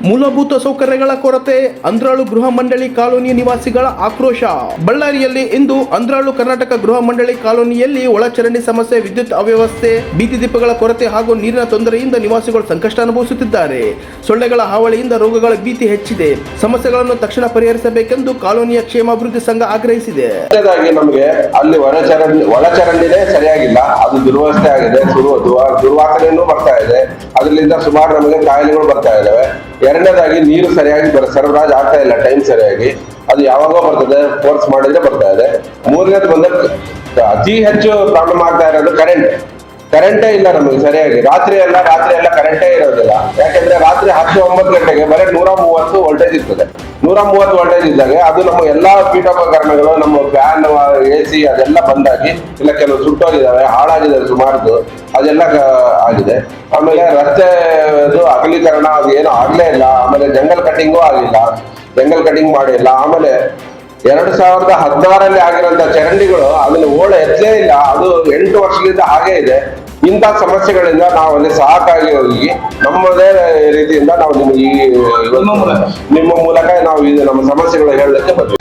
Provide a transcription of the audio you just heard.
ಮೂಲಭೂತ ಸೌಕರ್ಯಗಳ ಕೊರತೆ, ಅಂದ್ರಾಳು ಗೃಹ ಮಂಡಳಿ ಕಾಲೋನಿ ನಿವಾಸಿಗಳ ಆಕ್ರೋಶ. ಬಳ್ಳಾರಿಯಲ್ಲಿ ಇಂದು ಅಂದ್ರಾಳು ಕರ್ನಾಟಕ ಗೃಹ ಮಂಡಳಿ ಕಾಲೋನಿಯಲ್ಲಿ ಒಳಚರಂಡಿ ಸಮಸ್ಯೆ, ವಿದ್ಯುತ್ ಅವ್ಯವಸ್ಥೆ, ಬೀದಿ ದೀಪಗಳ ಕೊರತೆ ಹಾಗೂ ನೀರಿನ ತೊಂದರೆಯಿಂದ ನಿವಾಸಿಗಳು ಸಂಕಷ್ಟ ಅನುಭವಿಸುತ್ತಿದ್ದಾರೆ. ಸೊಳ್ಳೆಗಳ ಹಾವಳಿಯಿಂದ ರೋಗಗಳ ಭೀತಿ ಹೆಚ್ಚಿದೆ. ಸಮಸ್ಯೆಗಳನ್ನು ತಕ್ಷಣ ಪರಿಹರಿಸಬೇಕೆಂದು ಕಾಲೋನಿಯ ಕ್ಷೇಮಾಭಿವೃದ್ಧಿ ಸಂಘ ಆಗ್ರಹಿಸಿದೆ. ನಮಗೆ ಅಲ್ಲಿ ಒಳಚರಂಡಿನೇ ಸರಿಯಾಗಿಲ್ಲ, ಅದು ದುರ್ವಸ್ಥೆ ಆಗಿದೆ, ದುರ್ವಾಸನೆಯೂ ಬರ್ತಾ ಇದೆ. ಅದರಿಂದ ಸುಮಾರು ನಮಗೆ ಕಾಯಿಲೆಗಳು ಬರ್ತಾ ಇದಾವೆ. ಎರಡನೇದಾಗಿ ನೀರು ಸರಿಯಾಗಿ ಸರಬರಾಜು ಆಗ್ತಾ ಇಲ್ಲ ಟೈಮ್ ಸರಿಯಾಗಿ, ಅದು ಯಾವಾಗೋ ಬರ್ತದೆ, ಫೋರ್ಸ್ ಮಾಡಿದ್ರೆ ಬರ್ತಾ ಇದೆ. ಮೂರನೇದು ಬಂದ್ರೆ ಅತಿ ಹೆಚ್ಚು ಪ್ರಾಬ್ಲಮ್ ಆಗ್ತಾ ಇರೋದು ಕರೆಂಟೇ ಇಲ್ಲ ನಮಗೆ ಸರಿಯಾಗಿ. ರಾತ್ರಿ ಎಲ್ಲ ಕರೆಂಟೇ ಇರೋದಿಲ್ಲ. ಯಾಕೆಂದ್ರೆ ರಾತ್ರಿ 10-9 ಗಂಟೆಗೆ ಬರೀ 130 ವೋಲ್ಟೇಜ್ ಇರ್ತದೆ. 130 ವೋಲ್ಟೇಜ್ ಇದ್ದಾಗ ಅದು ನಮ್ಮ ಎಲ್ಲಾ ಪೀಠೋಪಕರಣಗಳು, ನಮ್ಮ ಫ್ಯಾನ್, AC ಅದೆಲ್ಲ ಬಂದಾಗಿ ಇಲ್ಲ ಕೆಲವು ಸುಟ್ಟೋಗಿದ್ದಾವೆ, ಹಾಳಾಗಿದ್ದಾವೆ ಸುಮಾರು, ಅದೆಲ್ಲ ಆಗಿದೆ. ಆಮೇಲೆ ರಸ್ತೆ ಅಗಲೀಕರಣ ಅದು ಏನು ಆಗ್ಲೇ ಇಲ್ಲ. ಆಮೇಲೆ ಜಂಗಲ್ ಕಟಿಂಗು ಆಗಿಲ್ಲ, ಜಂಗಲ್ ಕಟಿಂಗ್ ಮಾಡಿಲ್ಲ. ಆಮೇಲೆ 2016 ಆಗಿರುವಂತ ಚರಂಡಿಗಳು ಅದನ್ನು ಎತ್ತಲೇ ಇಲ್ಲ, ಅದು 8 ವರ್ಷದಿಂದ ಹಾಗೆ ಇದೆ. ಇಂಥ ಸಮಸ್ಯೆಗಳಿಂದ ನಾವು ಅಲ್ಲಿ ಸಾಕಾಗಿ ಹೋಗಿ ನಮ್ಮದೇ ರೀತಿಯಿಂದ ನಾವು ನಿಮ್ಮ ಮೂಲಕ ನಾವು ಇದು ನಮ್ಮ ಸಮಸ್ಯೆಗಳು ಹೇಳಲಿಕ್ಕೆ ಬರ್ತೀವಿ.